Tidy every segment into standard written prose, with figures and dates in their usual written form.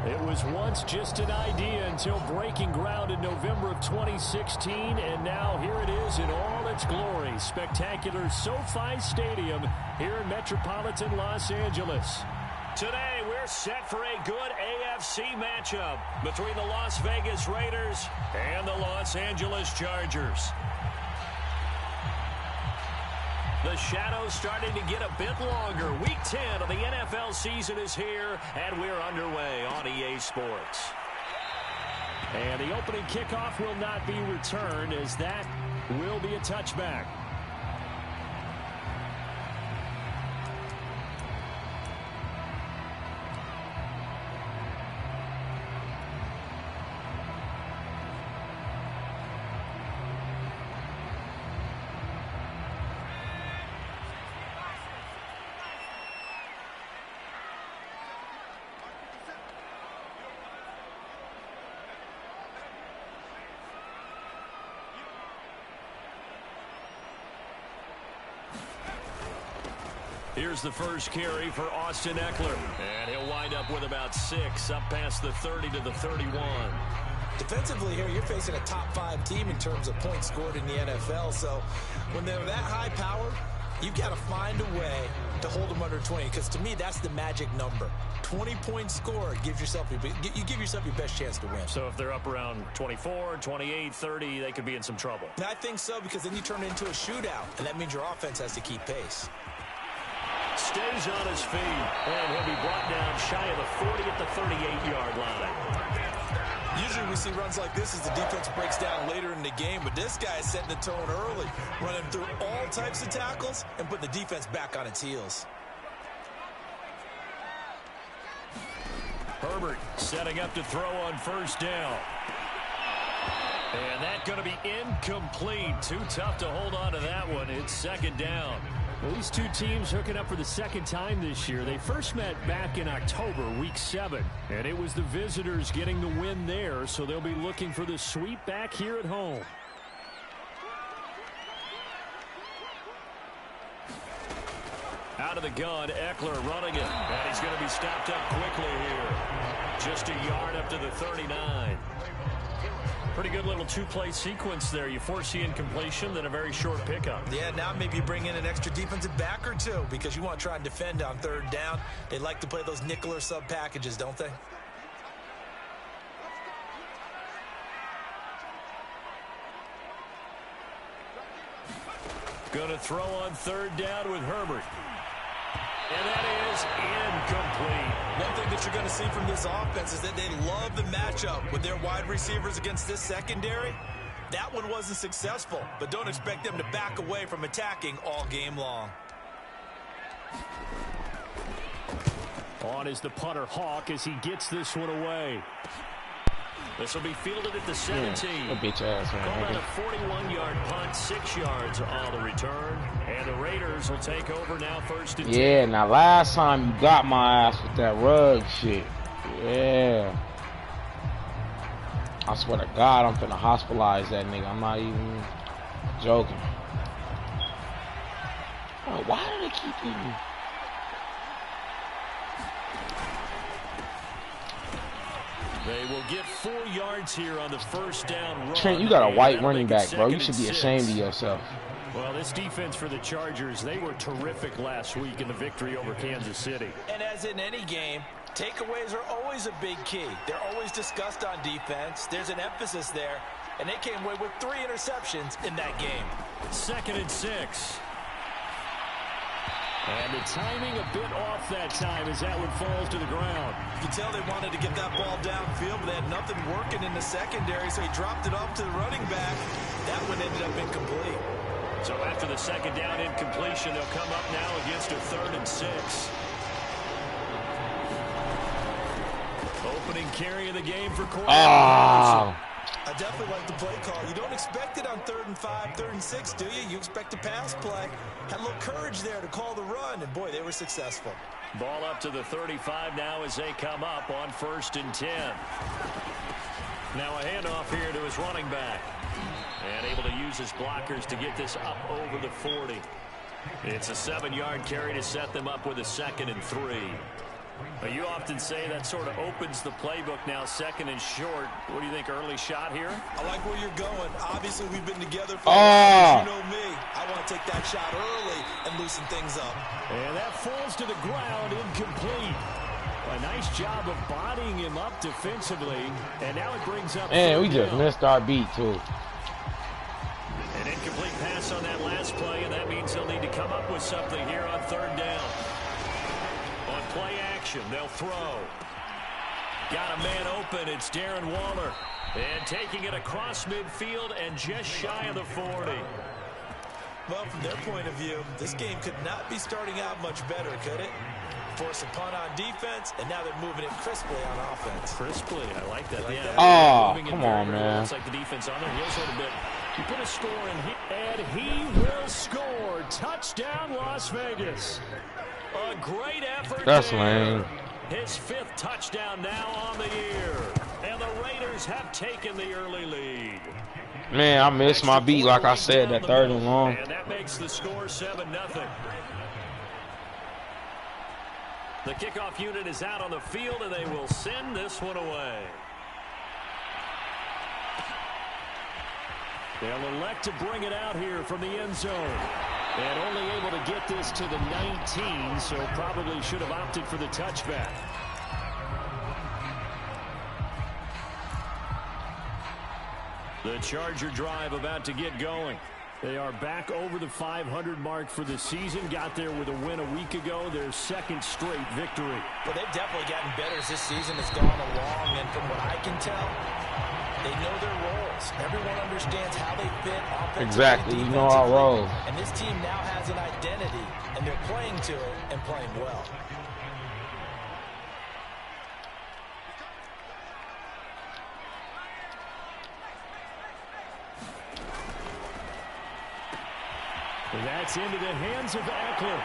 It was once just an idea until breaking ground in November of 2016, and now here it is in all its glory. Spectacular SoFi Stadium here in metropolitan Los Angeles. Today, we're set for a good AFC matchup between the Las Vegas Raiders and the Los Angeles Chargers. The shadow's starting to get a bit longer. Week 10 of the NFL season is here, and we're underway on EA Sports. And the opening kickoff will not be returned, as that will be a touchback. Here's the first carry for Austin Eckler. And he'll wind up with about 6, up past the 30 to the 31. Defensively here, you're facing a top-5 team in terms of points scored in the NFL. So when they're that high powered, you've got to find a way to hold them under 20. Because to me, that's the magic number. 20 points scored gives yourself you give yourself your best chance to win. So if they're up around 24, 28, 30, they could be in some trouble. I think so, because then you turn it into a shootout, and that means your offense has to keep pace. Stays on his feet, and he'll be brought down shy of the 40 at the 38-yard line. Usually we see runs like this as the defense breaks down later in the game, but this guy is setting the tone early, running through all types of tackles and putting the defense back on its heels. Herbert setting up to throw on first down. And that's going to be incomplete. Too tough to hold on to that one. It's second down. Well, these two teams hooking up for the second time this year. They first met back in October, week 7. And it was the visitors getting the win there, so they'll be looking for the sweep back here at home. Out of the gun, Eckler running it. And he's going to be stopped up quickly here. Just a yard up to the 39. Pretty good little two-play sequence there. You force the incompletion, then a very short pickup. Yeah, now maybe you bring in an extra defensive back or two because you want to try and defend on third down. They like to play those nickel or sub packages, don't they? Going to throw on third down with Herbert. And that is incomplete. One thing that you're going to see from this offense is that they love the matchup with their wide receivers against this secondary. That one wasn't successful, but don't expect them to back away from attacking all game long. On is the punter Hawk as he gets this one away. This will be fielded at the 17. Bitch ass, man. Called out a 41-yard punt, 6 yards on the return. And the Raiders will take over now, first and 10. Yeah, now last time you got my ass with that rug shit. Yeah. I swear to God, I'm finna hospitalize that nigga. I'm not even joking. Oh, why do they keep eating? They will get 4 yards here on the first down run. Trent, you got a white running back, bro. You should be ashamed of yourself. Well, this defense for the Chargers, they were terrific last week in the victory over Kansas City. And as in any game, takeaways are always a big key. They're always discussed on defense. There's an emphasis there. And they came away with 3 interceptions in that game. 2nd and 6. And the timing a bit off that time as that one falls to the ground. You can tell they wanted to get that ball downfield, but they had nothing working in the secondary, so he dropped it off to the running back. That one ended up incomplete. So after the second down incompletion, they'll come up now against a 3rd and 6. Opening carry of the game for quarterback. I definitely like the play call. You don't expect it on 3rd and 5, 3rd and 6, do you? You expect a pass play. Had a little courage there to call the run, and boy, they were successful. Ball up to the 35 now as they come up on 1st and 10. Now a handoff here to his running back. And able to use his blockers to get this up over the 40. It's a 7-yard carry to set them up with a 2nd and 3. Well, you often say that sort of opens the playbook now, 2nd and short. What do you think, early shot here? I like where you're going. Obviously, we've been together for a while. You know me. I want to take that shot early and loosen things up. And that falls to the ground, incomplete. A nice job of bodying him up defensively. And now it brings up... Man, we just missed our beat, too. An incomplete pass on that last play, and that means they'll need to come up with something here on 3rd down. On play action, they'll throw. Got a man open. It's Darren Waller. And taking it across midfield and just shy of the 40. Well, from their point of view, this game could not be starting out much better, could it? Force a punt on defense, and now they're moving it crisply on offense. Crisply, I like that. Yeah. Oh, come on, man. Looks like the defense on their heels a little bit. You put a score in here, and he will score. Touchdown, Las Vegas. A great effort. That's there. lame. His 5th touchdown now on the year. And the Raiders have taken the early lead. Man, I missed my beat, like I said, that 3rd and long. And that makes the score 7-0. The kickoff unit is out on the field, and they will send this one away. They'll elect to bring it out here from the end zone. And only able to get this to the 19, so probably should have opted for the touchback. The Charger drive about to get going. They are back over the 500 mark for the season. Got there with a win a week ago. Their 2nd straight victory. Well, they've definitely gotten better as this season has gone along. And from what I can tell, they know their roles. Everyone understands how they fit offensively. Exactly. You know our roles. And this team now has an identity, and they're playing to it and playing well. That's into the hands of Eckler.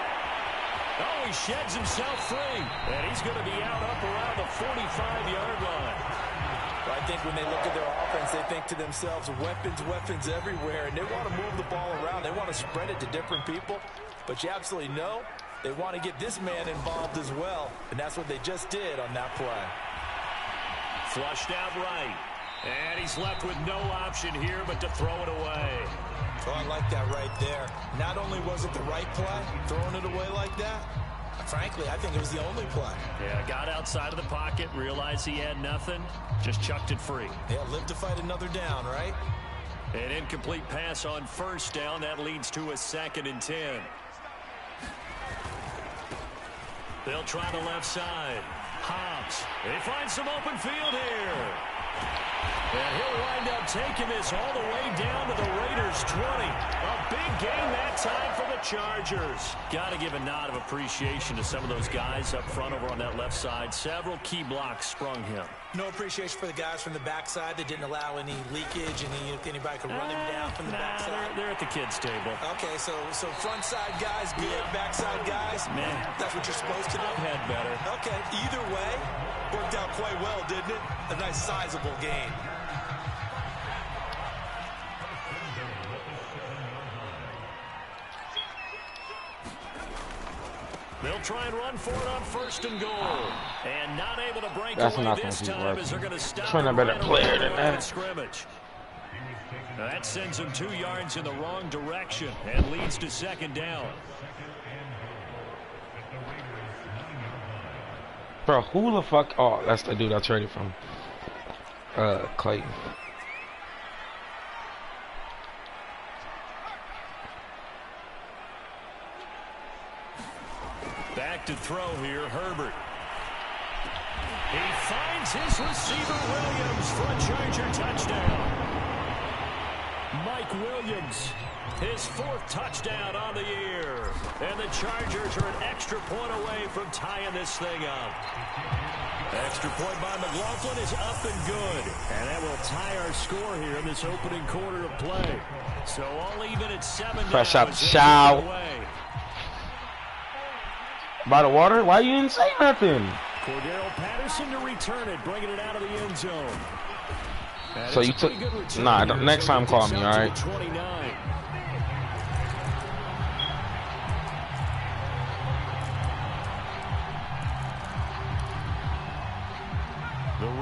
Oh, he sheds himself free. And he's going to be out up around the 45-yard line. Well, I think when they look at their offense, they think to themselves, weapons everywhere. And they want to move the ball around. They want to spread it to different people. But you absolutely know they want to get this man involved as well. And that's what they just did on that play. Flushed out right. And he's left with no option here but to throw it away. Oh, I like that right there. Not only was it the right play, throwing it away like that, frankly, I think it was the only play. Yeah, got outside of the pocket, realized he had nothing, just chucked it free. Yeah, live to fight another down, right? An incomplete pass on 1st down. That leads to a 2nd and 10. They'll try the left side. Hobbs. They find some open field here. And he'll wind up taking this all the way down to the Raiders' 20. A big game that time for the Chargers. Got to give a nod of appreciation to some of those guys up front over on that left side. Several key blocks sprung him. No appreciation for the guys from the backside that didn't allow any leakage and anybody could run him down from the backside. They're at the kids' table. Okay, so front side guys good, backside guys, man, that's what you're supposed to do. I've had better. Okay, either way, worked out quite well, didn't it? A nice sizable gain. They'll try and run for it on 1st and goal. And not able to break That's away not this time as they're going to stop Trying a better player than that. Scrimmage. Now that sends them 2 yards in the wrong direction and leads to 2nd down. Bro, who the fuck? Oh, that's the dude I traded from. Clayton. Back to throw here, Herbert. He finds his receiver, Williams, for a Charger touchdown. Mike Williams, his 4th touchdown on the year. And the Chargers are an extra point away from tying this thing up. Extra point by McLaughlin is up and good. And that will tie our score here in this opening quarter of play. So all even at 7 Fresh now. out the shower. By the water? Why you didn't say nothing? Cordero Patterson to return it, bringing it out of the end zone. And So you took... Nah, next time call me, all right? 29.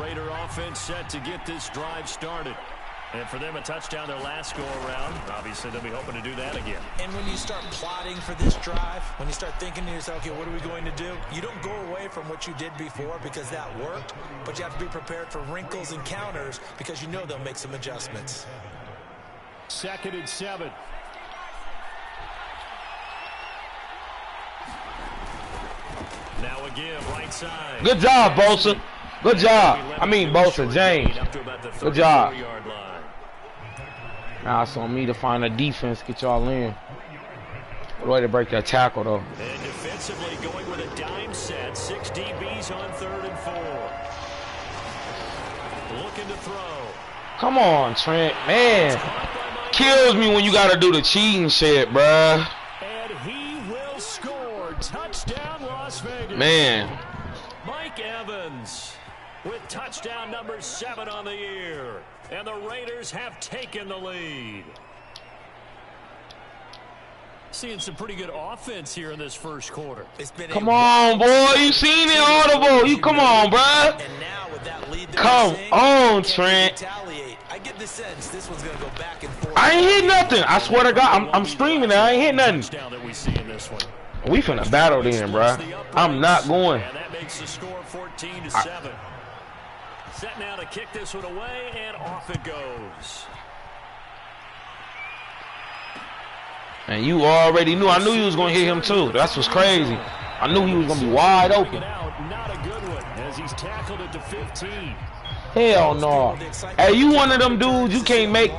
Raider offense set to get this drive started. And for them, a touchdown their last go-around. Obviously, they'll be hoping to do that again. And when you start plotting for this drive, when you start thinking to yourself, okay, what are we going to do? You don't go away from what you did before because that worked, but you have to be prepared for wrinkles and counters because you know they'll make some adjustments. 2nd and 7. Now again, right side. Good job, Bosa. Good job. I mean, Bosa, James. Good job. Now it's on me to find a defense, get y'all in. Good way to break that tackle, though. And defensively going with a dime set. 6 DBs on 3rd and 4. Looking to throw. Come on, Trent. Man, kills me when you got to do the cheating shit, bruh. And he will score. Touchdown, Las Vegas. Man. Mike Evans with touchdown number 7 on the year. And the Raiders have taken the lead. Seeing some pretty good offense here in this first quarter. Come on, boy. You seen it, Audible. You come on, bruh. Come on, Trent. I get the sense this one's going to go back and forth. I ain't hit nothing. I swear to God, I'm streaming it. I ain't hit nothing. We finna battle then, bruh. I'm not going. And that makes the score 14-7. Set now to kick this one away, and off it goes. And you already knew. I knew you was going to hit him, too. That's what's crazy. I knew he was going to be wide open. Not a good one, as he's tackled it to 15. Hell no. Hey, you one of them dudes, you can't make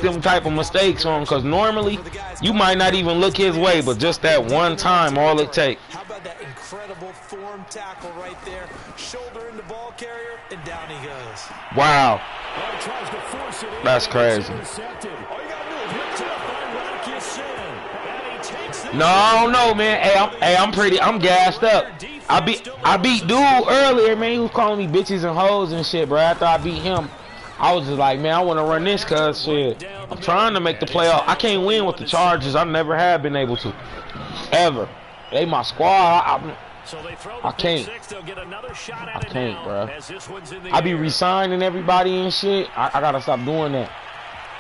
them type of mistakes on him, because normally you might not even look his way, but just that one time, all it takes. How about that incredible form tackle right there? Shoulder in the ball carrier, and down he goes. Wow. That's crazy. No, man. Hey, I'm gassed up. I beat dude earlier, man. He was calling me bitches and hoes and shit, bro. After I beat him, I was just like, man, I want to run this, cuz shit. I'm trying to make the playoff. I can't win with the Chargers. I never have been able to, ever. They my squad. I can't. I can't, bro. I be resigning everybody and shit. I gotta stop doing that.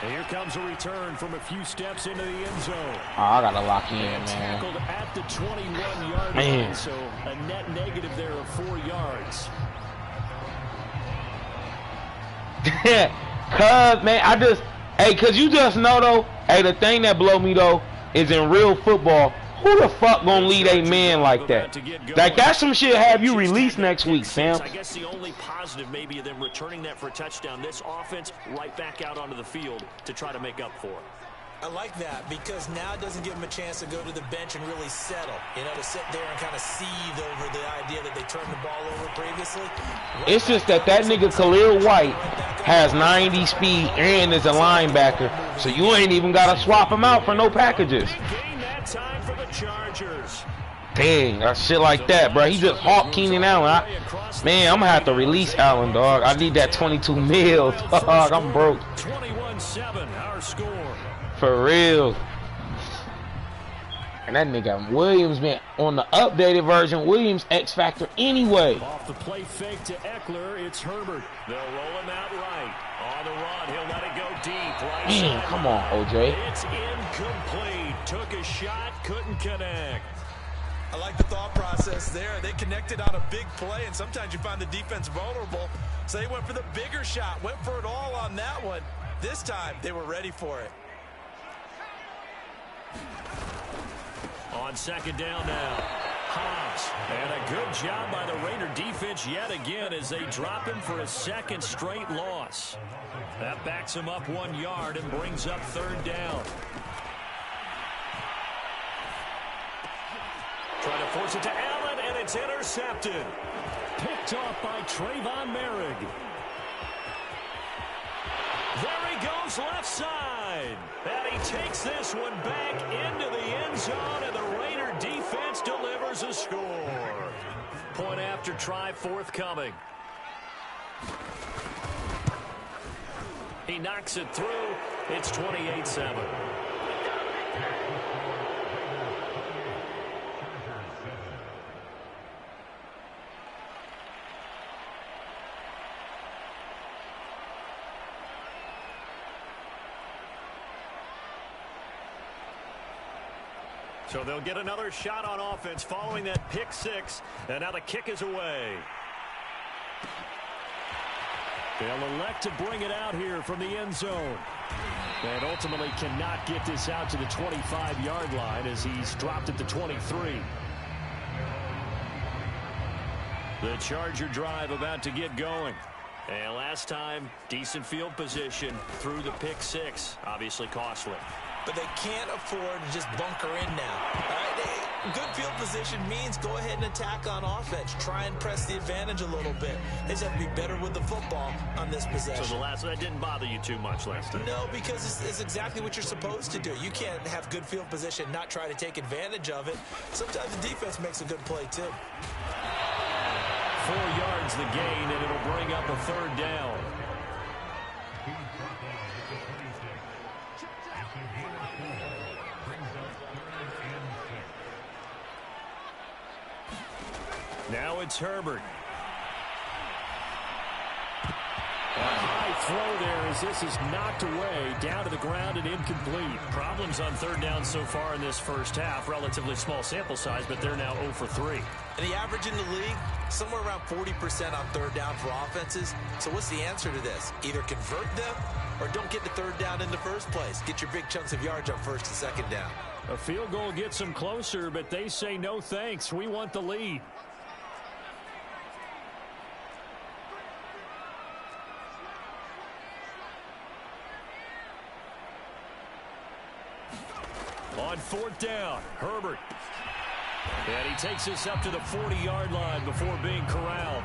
And here comes a return from a few steps into the end zone. Oh, I gotta lock in, man. Tackled at the 21-yard line, so a net negative there of 4 yards. Cuz, man, cuz you just know, though, hey, the thing that blow me, though, is in real football, who the fuck gonna lead a man like that? Like, that's some shit have you released next week, Sam. I guess the only positive maybe of them returning that for a touchdown, this offense right back out onto the field to try to make up for it. I like that because now it doesn't give them a chance to go to the bench and really settle. You know, to sit there and kind of seethe over the idea that they turned the ball over previously. It's just that nigga Khalil White has 90 speed and is a linebacker, so you ain't even got to swap him out for no packages. Time for the Chargers. Dang, that shit like that, bro. He just hawked Keenan Allen. Man, I'm gonna have to release Allen, dog. I need that 22 mil, dog. I'm broke. 21-7, our score. For real. And that nigga Williams, man, on the updated version, Williams X Factor anyway. Off the play fake to Eckler, it's Herbert. They'll roll him out right. On the run, he'll let it go deep. Right Man, come on, OJ. It's incomplete. Took a shot, couldn't connect. I like the thought process there. They connected on a big play, and sometimes you find the defense vulnerable. So they went for the bigger shot, went for it all on that one. This time, they were ready for it. On 2nd down now, Hobbs. And a good job by the Raider defense yet again as they drop him for a 2nd straight loss. That backs him up 1 yard and brings up 3rd down. Trying to force it to Allen, and it's intercepted. Picked off by Trayvon Merrick. There he goes left side. And he takes this one back into the end zone, and the Raider defense delivers a score. Point after try forthcoming. He knocks it through. It's 28-7. So they'll get another shot on offense following that pick six. And now the kick is away. They'll elect to bring it out here from the end zone. And ultimately cannot get this out to the 25-yard line as he's dropped at the 23. The Charger drive about to get going. And last time, decent field position through the pick six. Obviously costly. But they can't afford to just bunker in now. All right, good field position means go ahead and attack on offense. Try and press the advantage a little bit. They just have to be better with the football on this possession. So that didn't bother you too much last time? No, because it's exactly what you're supposed to do. You can't have good field position and not try to take advantage of it. Sometimes the defense makes a good play, too. 4 yards the gain, and it'll bring up a third down. Now it's Herbert. A high throw there as this is knocked away, down to the ground and incomplete. Problems on third down so far in this first half. Relatively small sample size, but they're now 0 for 3. And the average in the league, somewhere around 40% on third down for offenses. So what's the answer to this? Either convert them or don't get the third down in the first place. Get your big chunks of yards on first and second down. A field goal gets them closer, but they say no thanks. We want the lead. On fourth down, Herbert. And he takes this up to the 40-yard line before being corralled.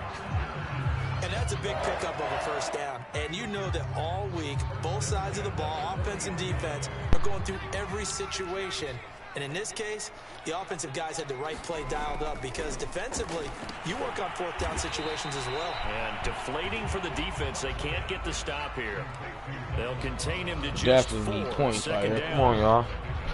And that's a big pickup of a first down. And you know that all week, both sides of the ball, offense and defense, are going through every situation. And in this case, the offensive guys had the right play dialed up because defensively, you work on fourth down situations as well. And deflating for the defense. They can't get the stop here. They'll contain him to just 4. Points right here. Down. Come on, y'all.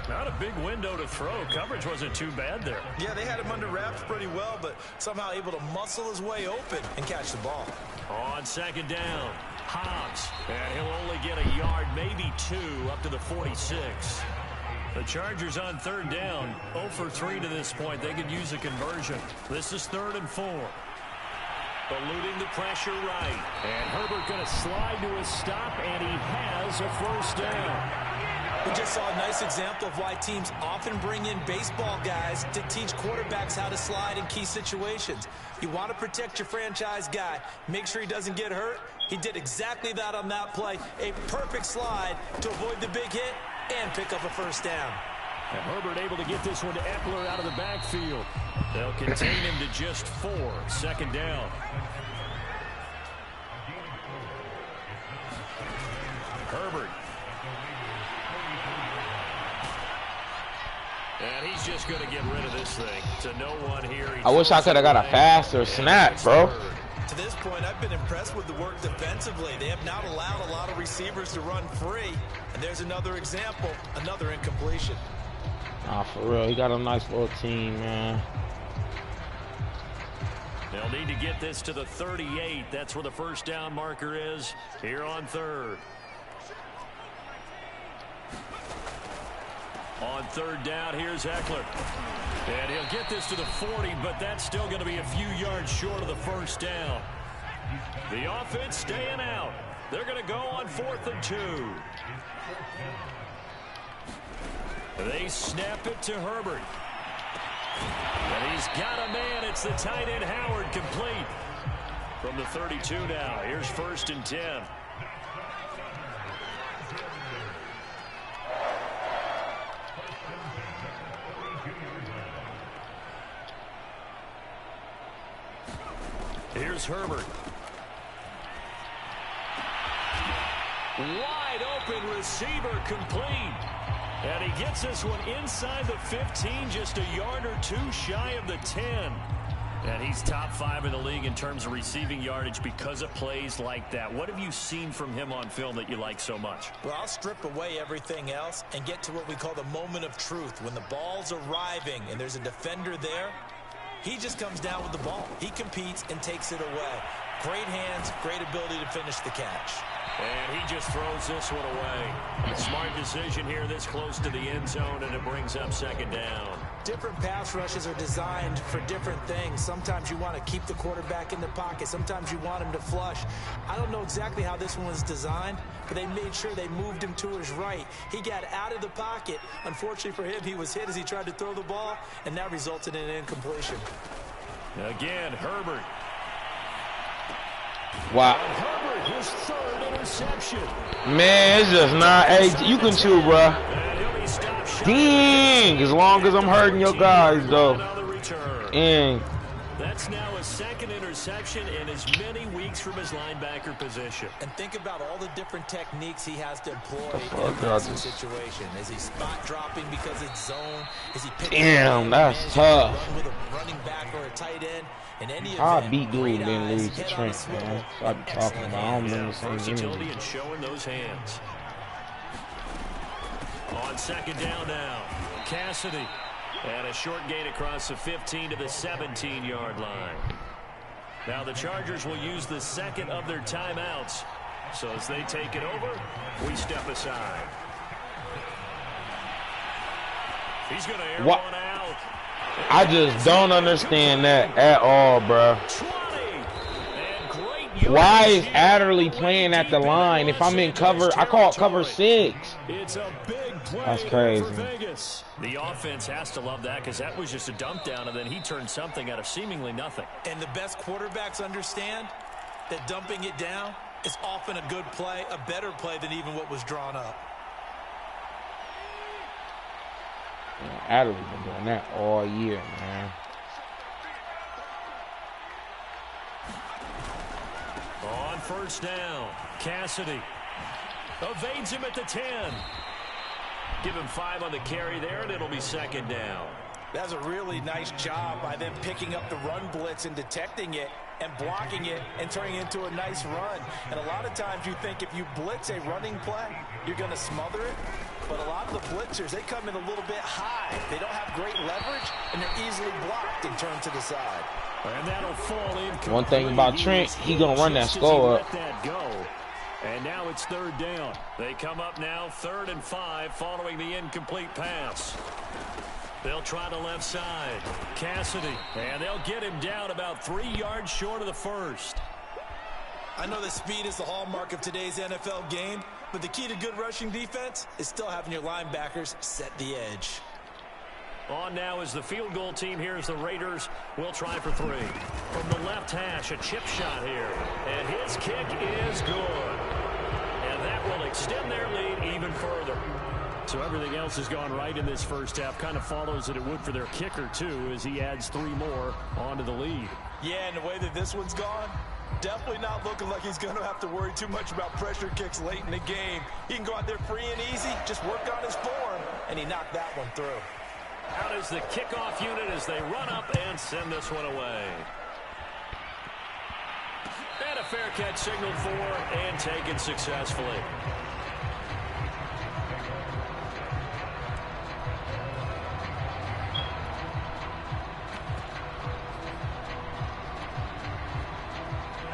Not a big window to throw. Coverage wasn't too bad there. Yeah, they had him under wraps pretty well, but somehow able to muscle his way open and catch the ball. On second down, Hobbs. And he'll only get a yard, maybe 2, up to the 46. The Chargers on third down, 0 for 3 to this point. They could use a conversion. This is 3rd and 4. Eluding the pressure right. And Herbert going to slide to a stop, and he has a first down. We just saw a nice example of why teams often bring in baseball guys to teach quarterbacks how to slide in key situations. You want to protect your franchise guy. Make sure he doesn't get hurt. He did exactly that on that play. A perfect slide to avoid the big hit and pick up a first down. And Herbert able to get this one to Eckler out of the backfield. They'll contain him to just 4. Second down. Herbert. And he's just going to get rid of this thing to no one here. I wish I could have got a faster snap, bro. To this point, I've been impressed with the work defensively. They have not allowed a lot of receivers to run free. And there's another example, another incompletion. Nah, for real. He got a nice little team, man. They'll need to get this to the 38. That's where the first down marker is here on third. On third down, here's Eckler. And he'll get this to the 40, but that's still going to be a few yards short of the first down. The offense staying out. They're going to go on 4th and 2. They snap it to Herbert. And he's got a man. It's the tight end Howard, complete. From the 32 now. Here's 1st and 10. Here's Herbert. Wide open receiver, complete. And he gets this one inside the 15, just a yard or 2 shy of the 10. And he's top 5 in the league in terms of receiving yardage because of plays like that. What have you seen from him on film that you like so much? Well, I'll strip away everything else and get to what we call the moment of truth. When the ball's arriving and there's a defender there, he just comes down with the ball. He competes and takes it away. Great hands, great ability to finish the catch. And he just throws this one away. Smart decision here this close to the end zone, and it brings up second down. Different pass rushes are designed for different things. Sometimes you want to keep the quarterback in the pocket. Sometimes you want him to flush. I don't know exactly how this one was designed, but they made sure they moved him to his right. He got out of the pocket. Unfortunately for him, he was hit as he tried to throw the ball, and that resulted in an incompletion. Again, Herbert. Wow. Herbert, his third interception. Man, it's just not. Hey, you can chew, bro. Dang, as long as I'm hurting your guys, though. Dang. That's now a second interception in as many weeks from his linebacker position. And think about all the different techniques he has to employ in a passing situation. Is he spot dropping because it's zone? Is he picking Damn, that's tough. Run with a running back or a tight end? In any event, I beat dude didn't lose to Trent, man. So I be talking about. I don't remember saying versatility anything. and showing those hands. On second down now, Cassidy. And a short gain across the 15 to the 17-yard line. Now the Chargers will use the second of their timeouts. So as they take it over, we step aside. He's going to air one out. I just don't understand that at all, bro. Why is Adderley playing at the line? If I'm in cover, I call it cover 6. It's a big play. That's crazy. For Vegas. The offense has to love that because that was just a dump down, and then he turned something out of seemingly nothing. And the best quarterbacks understand that dumping it down is often a good play, a better play than even what was drawn up. Yeah, Adderley's been doing that all year, man. On first down, Cassidy evades him at the 10. Give him 5 on the carry there, and it'll be second down. That's a really nice job by them picking up the run blitz and detecting it and blocking it and turning it into a nice run. And a lot of times you think if you blitz a running play, you're going to smother it. But a lot of the blitzers, they come in a little bit high. They don't have great leverage, and they're easily blocked and turned to the side. And that'll fall in. One thing about Trent, he going to run that score up. That go. And now it's third down. They come up now 3rd and 5 following the incomplete pass. They'll try the left side. Cassidy. And they'll get him down about 3 yards short of the first. I know that speed is the hallmark of today's NFL game, but the key to good rushing defense is still having your linebackers set the edge. On now is the field goal team here as the Raiders will try for 3. From the left hash, a chip shot here. And his kick is good. And that will extend their lead even further. So everything else has gone right in this first half. Kind of follows that it would for their kicker, too, as he adds 3 more onto the lead. Yeah, and the way that this one's gone, definitely not looking like he's going to have to worry too much about pressure kicks late in the game. He can go out there free and easy, just work on his form, and he knocked that one through. Out is the kickoff unit as they run up and send this one away. And a fair catch signaled for and taken successfully.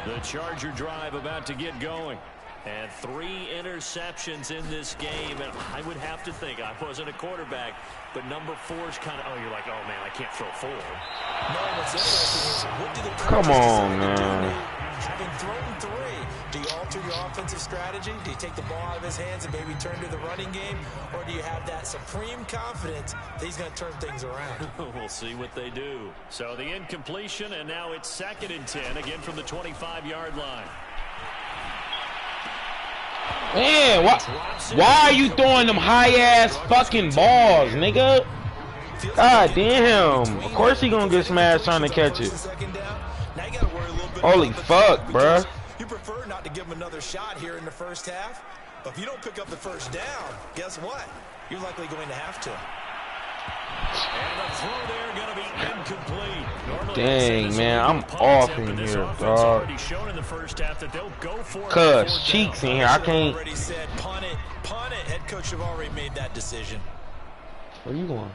The Charger drive about to get going. And 3 interceptions in this game. And I would have to think, I wasn't a quarterback, but number 4's kind of, oh, you're like, oh, man, I can't throw 4. No, what's interesting is, what do the Come on, man. Having thrown 3, do you alter your offensive strategy? Do you take the ball out of his hands and maybe turn to the running game? Or do you have that supreme confidence that he's going to turn things around? We'll see what they do. So the incompletion, and now it's 2nd and 10, again from the 25-yard line. Man, why are you throwing them high-ass fucking balls, nigga? God damn. Of course he gonna get smashed trying to catch it. Holy fuck, bruh. You prefer not to give him another shot here in the first half, but if you don't pick up the first down, guess what? You're likely going to have to. And the throw there going to be incomplete. Dang, man, I'm off in here, dog. Cuz, cheeks in here, I can't. Already said punt it, punt it. Head coach have already made that decision. Where you going?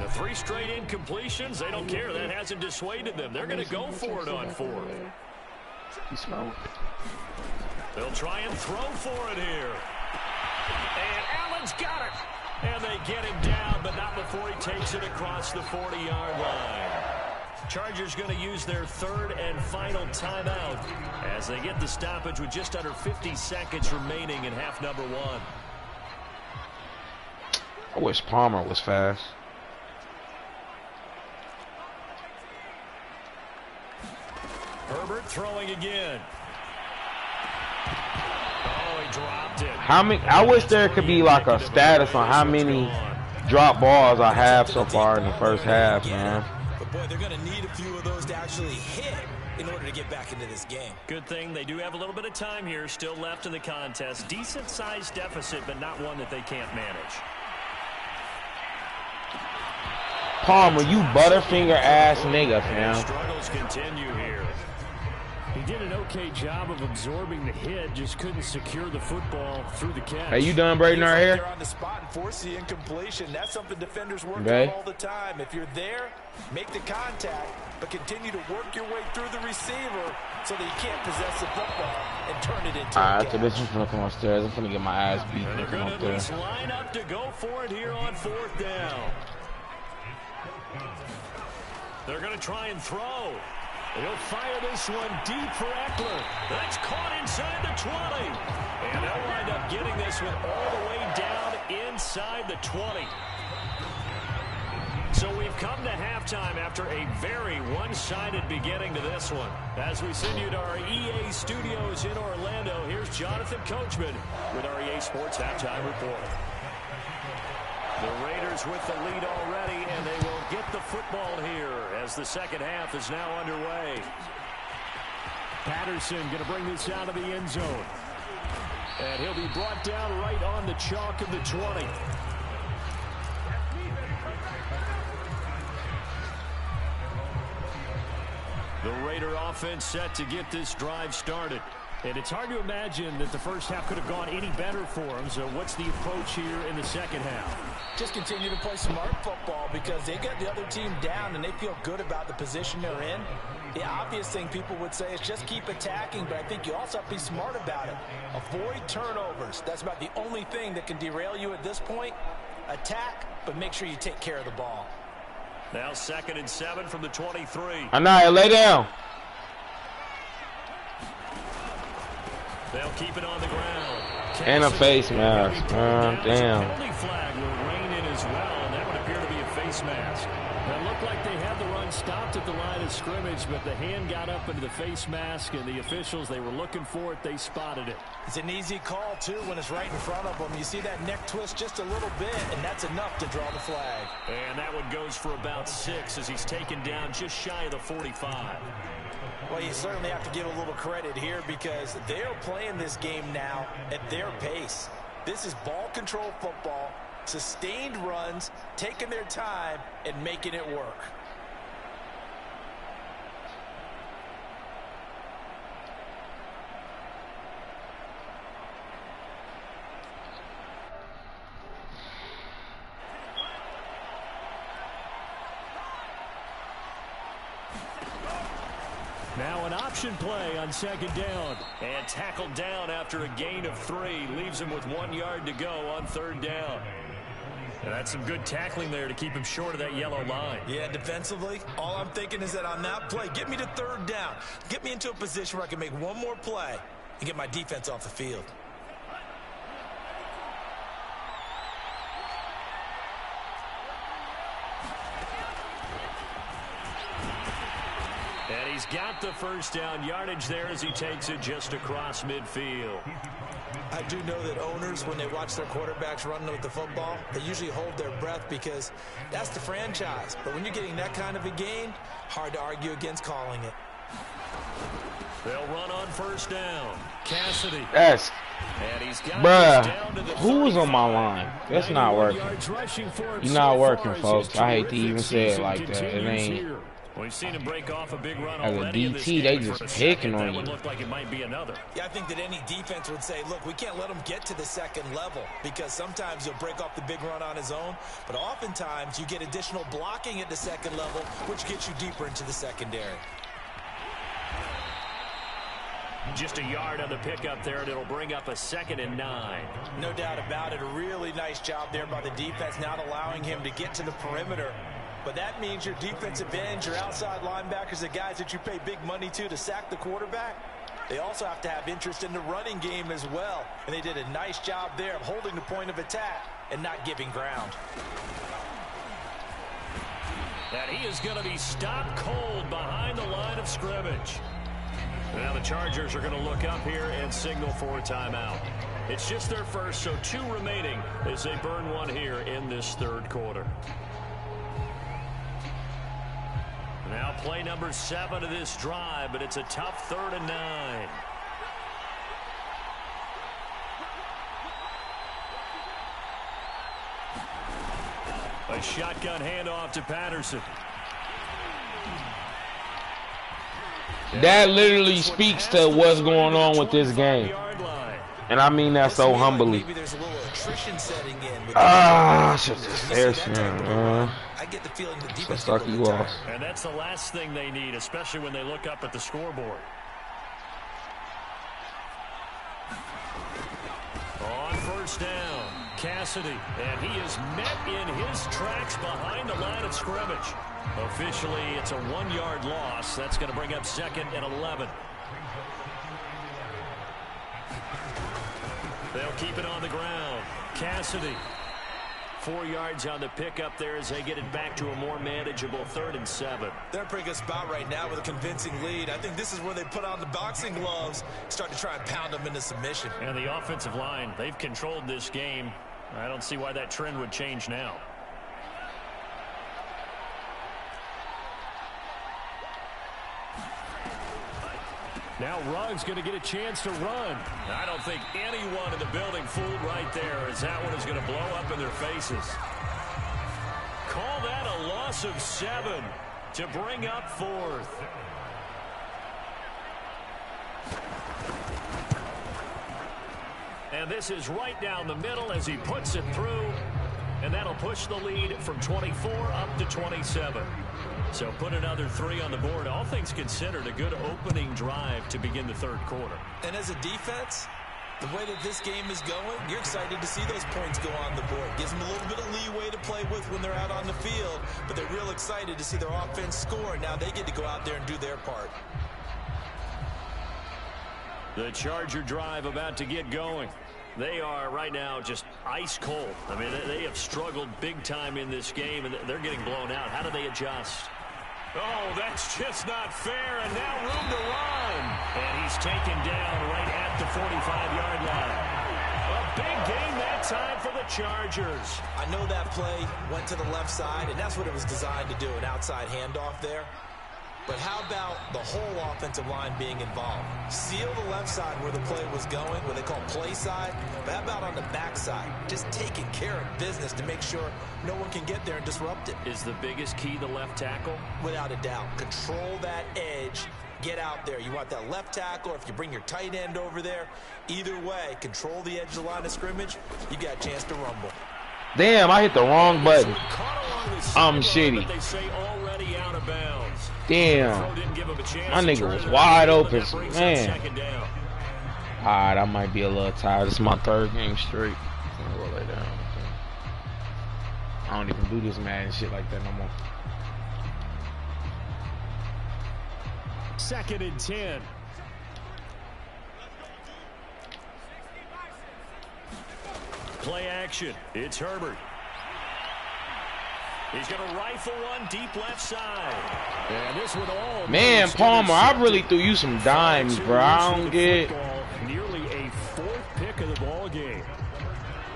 The 3 straight incompletions, they don't care. That hasn't dissuaded them. They're going to go for it on 4th. You smell? They'll try and throw for it here. And Allen's got it. And they get him down, but not before he takes it across the 40-yard line. Chargers going to use their third and final timeout as they get the stoppage with just under 50 seconds remaining in half number one. I wish Palmer was fast. Herbert throwing again. Oh, he dropped it. How many? I wish there could be like a status on how many drop balls I have so far in the first half, man. But boy, they're going to need a few of those to actually hit in order to get back into this game. Good thing they do have a little bit of time here still left in the contest. Decent-sized deficit, but not one that they can't manage. Palmer, you butterfinger ass nigga, fam. Struggles continue here. He did an okay job of absorbing the hit, just couldn't secure the football through the catch. Hey, you done braiding our hair? They're on the spot and force the incompletion. That's something defenders work on all the time. If you're there, make the contact, but continue to work your way through the receiver so that you can't possess the football and turn it into a catch. Alright, so this is gonna come upstairs. I'm gonna get my ass beat. And they're going to at least line up to go for it here on fourth down. They're going to try and throw. He'll fire this one deep for Eckler. That's caught inside the 20. And they'll wind up getting this one all the way down inside the 20. So we've come to halftime after a very one-sided beginning to this one. As we send you to our EA studios in Orlando, here's Jonathan Coachman with our EA Sports Halftime Report. The Raiders with the lead already, and they will get the football here as the second half is now underway. Patterson going to bring this out of the end zone. And he'll be brought down right on the chalk of the 20. The Raider offense set to get this drive started. And it's hard to imagine that the first half could have gone any better for them. So what's the approach here in the second half? Just continue to play smart football because they got the other team down and they feel good about the position they're in. The obvious thing people would say is just keep attacking, but I think you also have to be smart about it. Avoid turnovers. That's about the only thing that can derail you at this point. Attack, but make sure you take care of the ball. Now 2nd and 7 from the 23. Anaya, lay down. They'll keep it on the ground. And a face mask. Damn. Penalty flag will rein in as well, and that would appear to be a face mask. It looked like they had the run stopped at the line of scrimmage, but the hand got up into the face mask, and the officials, they were looking for it. They spotted it. It's an easy call, too, when it's right in front of them. You see that neck twist just a little bit, and that's enough to draw the flag. And that one goes for about 6 as he's taken down just shy of the 45. Well, you certainly have to give a little credit here because they're playing this game now at their pace. This is ball control football, sustained runs, taking their time, and making it work. Now an option play on 2nd down. And tackled down after a gain of 3. Leaves him with 1 yard to go on 3rd down. And that's some good tackling there to keep him short of that yellow line. Yeah, defensively, all I'm thinking is that on that play, get me to 3rd down. Get me into a position where I can make one more play and get my defense off the field. And he's got the 1st down yardage there as he takes it just across midfield. I do know that owners, when they watch their quarterbacks run with the football, they usually hold their breath because that's the franchise. But when you're getting that kind of a gain, hard to argue against calling it. They'll run on 1st down. Cassidy. That's, and he's got bruh, who's on my line? That's not working. You're not working, folks. I hate to even say it like that. It ain't. We've seen him break off a big run As a DT, they just picking on you. That would look like it might be another. Yeah, I think that any defense would say, look, we can't let him get to the 2nd level because sometimes he'll break off the big run on his own, but oftentimes you get additional blocking at the 2nd level, which gets you deeper into the secondary. Just a yard on the pickup there, and it'll bring up a 2nd and 9. No doubt about it. A really nice job there by the defense, not allowing him to get to the perimeter. But that means your defensive ends, your outside linebackers, the guys that you pay big money to sack the quarterback, they also have to have interest in the running game as well. And they did a nice job there of holding the point of attack and not giving ground. And he is going to be stopped cold behind the line of scrimmage. Now the Chargers are going to look up here and signal for a timeout. It's just their first, so 2 remaining as they burn one here in this 3rd quarter. Now play number 7 of this drive, but it's a tough 3rd and 9. A shotgun handoff to Patterson. That literally speaks to what's going on with this game. And I mean that so humbly. I get the feeling the defense suck you off. And that's the last thing they need, especially when they look up at the scoreboard. On 1st down, Cassidy, and he is met in his tracks behind the line of scrimmage. Officially, it's a 1-yard loss. That's going to bring up 2nd and 11. They'll keep it on the ground. Cassidy, 4 yards on the pickup there as they get it back to a more manageable 3rd and 7. They're in a pretty good spot right now with a convincing lead. I think this is where they put on the boxing gloves, start to try and pound them into submission. And the offensive line, they've controlled this game. I don't see why that trend would change now. Now Ruggs going to get a chance to run. I don't think anyone in the building fooled right there, as that one is going to blow up in their faces. Call that a loss of 7 to bring up 4th. And this is right down the middle as he puts it through. And that'll push the lead from 24 up to 27. So put another 3 on the board. All things considered, a good opening drive to begin the 3rd quarter. And as a defense, the way that this game is going, you're excited to see those points go on the board. Gives them a little bit of leeway to play with when they're out on the field, but they're real excited to see their offense score. Now they get to go out there and do their part. The Charger drive about to get going. They are right now just ice cold. I mean, they have struggled big time in this game, and they're getting blown out. How do they adjust? Oh, that's just not fair, and now room to run. And he's taken down right at the 45-yard line. A big gain that time for the Chargers. I know that play went to the left side, and that's what it was designed to do, an outside handoff there. But how about the whole offensive line being involved? Seal the left side where the play was going, what they call play side. But how about on the back side? Just taking care of business to make sure no one can get there and disrupt it. Is the biggest key the left tackle? Without a doubt. Control that edge. Get out there. You want that left tackle, or if you bring your tight end over there, either way, control the edge of the line of scrimmage, you got a chance to rumble. Damn, I hit the wrong button. I'm shitty. Damn. My nigga was wide open, man. Alright, I might be a little tired. This is my 3rd game straight. I'm gonna go lay down. I don't even do this mad shit like that no more. 2nd and 10. Play action. It's Herbert. He's going to rifle one deep left side. And this one all man, Palmer, I really threw you some dimes, bro. I don't get nearly a 4th pick of the ball game.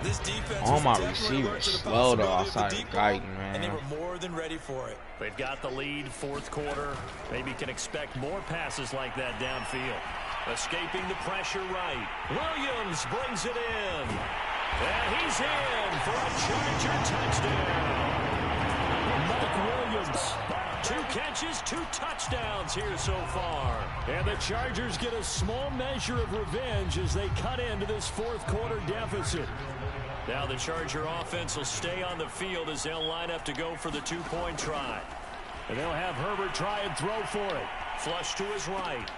This defense all my receivers slow though outside of Guyton, man. And they were more than ready for it. They've got the lead, 4th quarter. Maybe can expect more passes like that downfield. Escaping the pressure right. Williams brings it in. And he's in for a Charger touchdown. Mike Williams, 2 catches, 2 touchdowns here so far. And the Chargers get a small measure of revenge as they cut into this 4th quarter deficit. Now the Charger offense will stay on the field as they'll line up to go for the 2-point try. And they'll have Herbert try and throw for it. Flush to his right.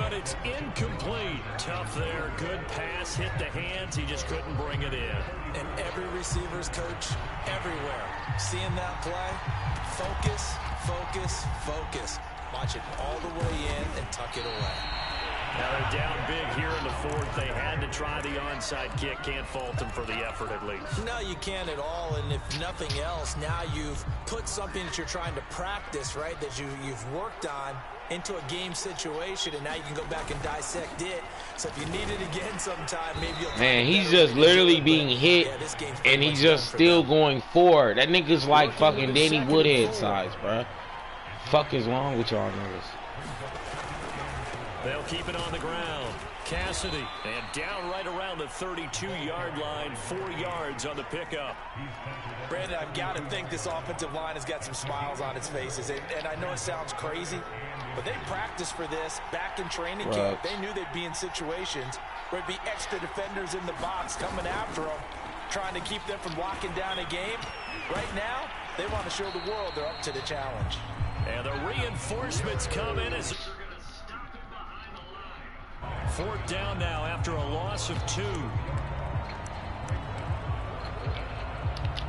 but it's incomplete. Tough there. Good pass. Hit the hands. He just couldn't bring it in. And every receiver's coach everywhere. Seeing that play, focus, focus, focus. Watch it all the way in and tuck it away. Now they're down big here in the fourth. They had to try the onside kick. Can't fault them for the effort at least. No, you can't at all. And if nothing else, now you've put something that you're trying to practice, right, that you've worked on into a game situation, and now you can go back and dissect it. So if you need it again sometime, maybe you'll... Man, he's just literally being hit, and he's just still going forward. That nigga's like fucking Danny Woodhead size, bro. Fuck is wrong with y'all niggas? They'll keep it on the ground. Cassidy, and down right around the 32-yard line, 4 yards on the pickup. Brandon, I've got to think this offensive line has got some smiles on its faces. And I know it sounds crazy, but they practiced for this back in training camp. They knew they'd be in situations where it'd be extra defenders in the box coming after them, trying to keep them from locking down a game. Right now, they want to show the world they're up to the challenge. And the reinforcements come in as... 4th down now after a loss of 2.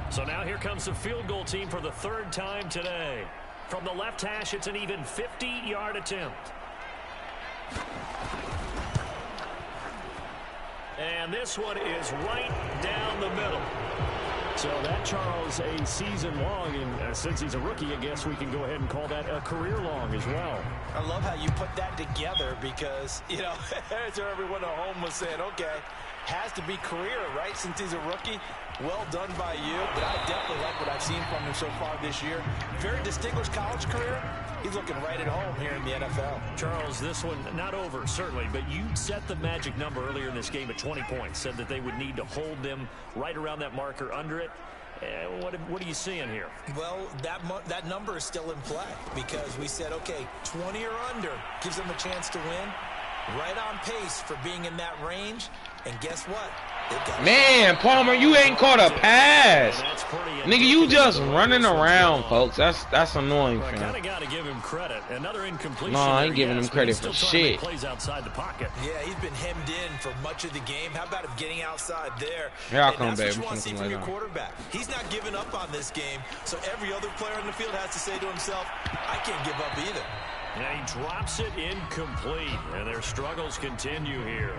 So now here comes the field goal team for the 3rd time today. From the left hash, it's an even 50-yard attempt. And this one is right down the middle. So that, Charles, a season long, and since he's a rookie, I guess we can go ahead and call that a career long as well. I love how you put that together because, you know, so everyone at home was saying, okay, has to be career, right, since he's a rookie. Well done by you, but I definitely like what I've seen from him so far this year. Very distinguished college career. He's looking right at home here in the NFL. Charles, this one not over, certainly, but you set the magic number earlier in this game at 20 points, said that they would need to hold them right around that marker under it. What are you seeing here? Well, that number is still in play because we said, okay, 20 or under gives them a chance to win. Right on pace for being in that range. And guess what? Man, Palmer, you ain't caught a pass. Nigga, you just running around, folks. That's annoying, fam. Kind of got to give him credit. Another incompletion. No, I ain't giving him credit for shit. Plays outside the pocket. Yeah, he's been hemmed in for much of the game. How about him getting outside there? Here I come, baby. That's what you want to see from your quarterback. He's not giving up on this game, so every other player in the field has to say to himself, I can't give up either. And he drops it incomplete, and their struggles continue here.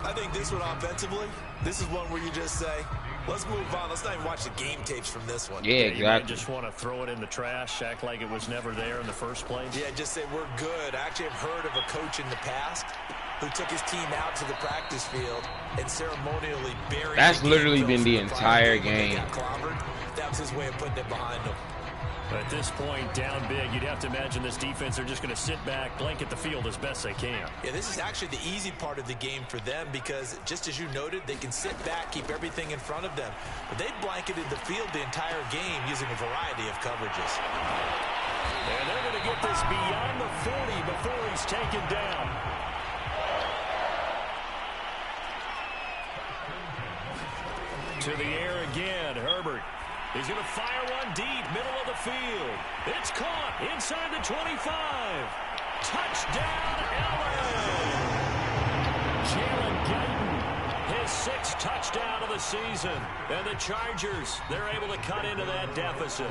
I think this one offensively, this is one where you just say, let's move on. Let's not even watch the game tapes from this one. Yeah, exactly. You might just want to throw it in the trash, act like it was never there in the first place. Yeah, just say we're good. I actually have heard of a coach in the past who took his team out to the practice field and ceremonially buried. That's literally been the entire game. That was his way of putting it behind him. At this point, down big, you'd have to imagine this defense are just going to sit back, blanket the field as best they can. Yeah, this is actually the easy part of the game for them because, just as you noted, they can sit back, keep everything in front of them. But they blanketed the field the entire game using a variety of coverages. And they're going to get this beyond the 40 before he's taken down. To the air again, Herbert. He's going to fire one deep, middle of the field. It's caught inside the 25. Touchdown, LA! Jalen Guyton, his 6th touchdown of the season. And the Chargers, they're able to cut into that deficit.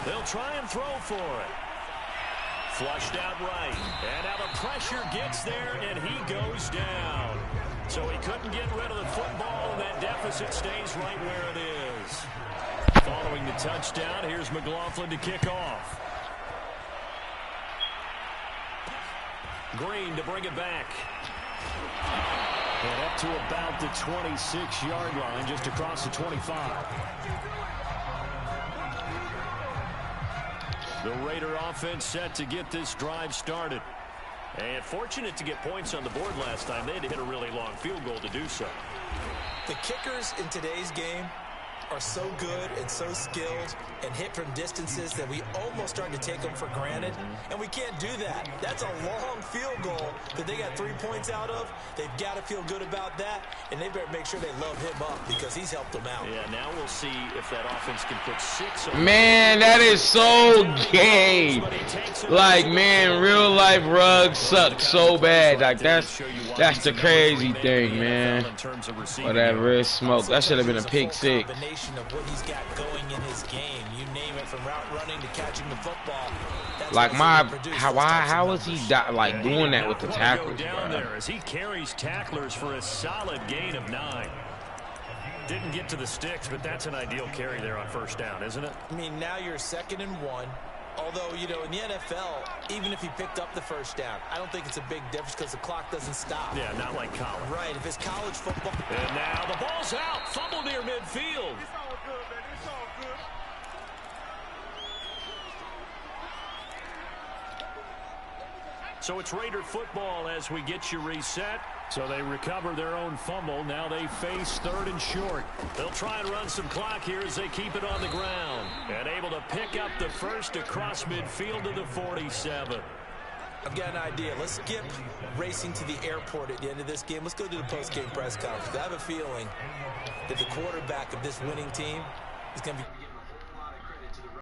They'll try and throw for it. Flushed out right. And now the pressure gets there, and he goes down. So he couldn't get rid of the football, and that deficit stays right where it is. Following the touchdown, here's McLaughlin to kick off. Green to bring it back. And up to about the 26-yard line, just across the 25. The Raider offense set to get this drive started. And fortunate to get points on the board last time. They had to hit a really long field goal to do so. The kickers in today's game are so good and so skilled and hit from distances that we almost start to take them for granted, and we can't do that. That's a long field goal that they got 3 points out of. They've got to feel good about that, and they better make sure they love him up because he's helped them out. Yeah, now we'll see if that offense can put 6 on. Man, that is so gay. Like, man, real life Ruggs suck so bad. Like, that's the crazy thing, man. Or that red smoke. That should have been a pick six. Of what he's got going in his game, you name it, from route running to catching the football. Like how is he like doing that with the tackles, down there as he carries tacklers for a solid gain of 9. Didn't get to the sticks, but that's an ideal carry there on first down, isn't it? I mean, now you're 2nd and 1. Although, you know, in the NFL, even if he picked up the first down, I don't think it's a big difference because the clock doesn't stop. Yeah, not like college. Right, if it's college football. And now the ball's out. Fumble near midfield. It's all good, man. It's all good. So it's Raider football as we get you reset. So they recover their own fumble. Now they face 3rd and short. They'll try and run some clock here as they keep it on the ground. And able to pick up the first across midfield to the 47. I've got an idea. Let's skip racing to the airport at the end of this game. Let's go to the post-game press conference. I have a feeling that the quarterback of this winning team is going to be...